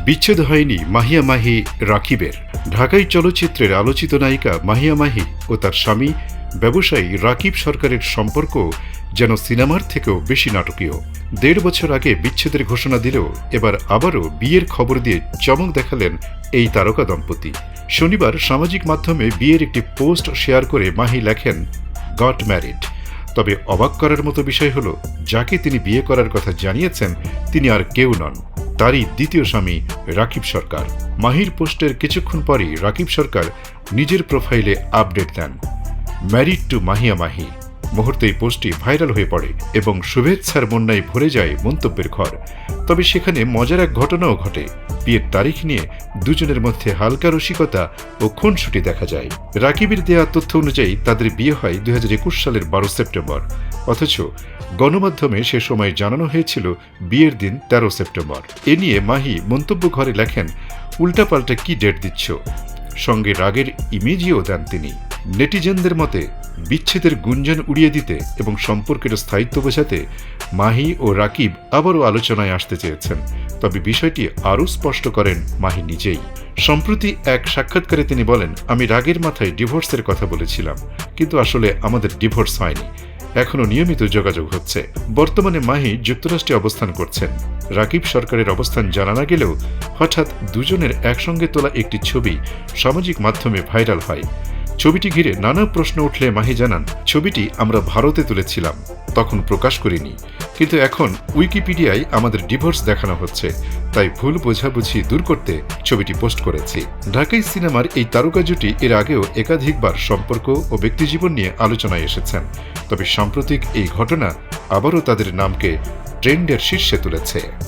বিচ্ছেদ হয়নি মাহিয়া মাহি রাকিবের। ঢাকাই চলচ্চিত্রের আলোচিত নায়িকা মাহিয়া মাহি ও তার স্বামী ব্যবসায়ী রাকিব সরকারের সম্পর্ক যেন সিনেমার থেকেও বেশি নাটকীয়। ১.৫ বছর আগে বিচ্ছেদের ঘোষণা দিলেও এবার আবারও বিয়ের খবর দিয়ে চমক দেখালেন এই তারকা দম্পতি। শনিবার সামাজিক মাধ্যমে বিয়ের একটি পোস্ট শেয়ার করে মাহি লেখেন, গট ম্যারিড। তবে অবাক করার মতো বিষয় হল, যাকে তিনি বিয়ে করার কথা জানিয়েছেন তিনি আর কেউ নন, তারই দ্বিতীয় স্বামী রাকিব সরকার। মাহির পোস্টের কিছুক্ষণ পরই রাকিব সরকার নিজের প্রোফাইলে আপডেট দেন, ম্যারিড টু মাহিয়া মাহি। মুহূর্তেই পোস্টটি ভাইরাল হয়ে পড়ে এবং শুভেচ্ছার বন্যায় ভরে যায় মন্তব্যের ঘর। তবে সেখানে মজার এক ঘটনাও ঘটে। বিয়ের তারিখ নিয়ে দুজনের মধ্যে হালকা রসিকতা ও খুনসুটি দেখা যায়। রাকিবের দেয়া তথ্য অনুযায়ী তাদের বিয়ে হয় ২০২১ সালের ১২ সেপ্টেম্বর, অথচ গণমাধ্যমে সে সময় জানানো হয়েছিল বিয়ের দিন ১৩ সেপ্টেম্বর। এ নিয়ে মাহি মন্তব্য ঘরে লেখেন, উল্টাপাল্টা কি ডেট দিচ্ছ, সঙ্গে রাগের ইমেজও দেন তিনি। নেটিজেনদের মতে বিচ্ছেদের গুঞ্জন উড়িয়ে দিতে এবং সম্পর্কের স্থায়িত্ব বোঝাতে মাহি ও রাকিব আবারও আলোচনায় আসতে চেয়েছেন। তবে বিষয়টি আরও স্পষ্ট করেন মাহি নিজেই। সম্প্রতি এক সাক্ষাৎকারে তিনি বলেন, আমি রাগের মাথায় ডিভোর্সের কথা বলেছিলাম, কিন্তু আসলে আমাদের ডিভোর্স হয়নি, এখনও নিয়মিত যোগাযোগ হচ্ছে। বর্তমানে মাহি যুক্তরাষ্ট্রে অবস্থান করছেন। রাকিব সরকারের অবস্থান জানা না গেলেও হঠাৎ দুজনের একসঙ্গে তোলা একটি ছবি সামাজিক মাধ্যমে ভাইরাল হয়। ছবিটি ঘিরে নানা প্রশ্ন উঠলে মাহি জানান, ছবিটি আমরা ভারতে তুলেছিলাম, তখন প্রকাশ করিনি, কিন্তু এখন উইকিপিডিয়ায় আমাদের ডিভোর্স দেখানো হচ্ছে, তাই ভুল বোঝাবুঝি দূর করতে ছবিটি পোস্ট করেছি। ঢাকাই সিনেমার এই তারকা জুটি এর আগেও একাধিকবার সম্পর্ক ও ব্যক্তিজীবন নিয়ে আলোচনায় এসেছেন। তবে সাম্প্রতিক এই ঘটনা আবারও তাদের নামকে ট্রেন্ডের শীর্ষে তুলেছে।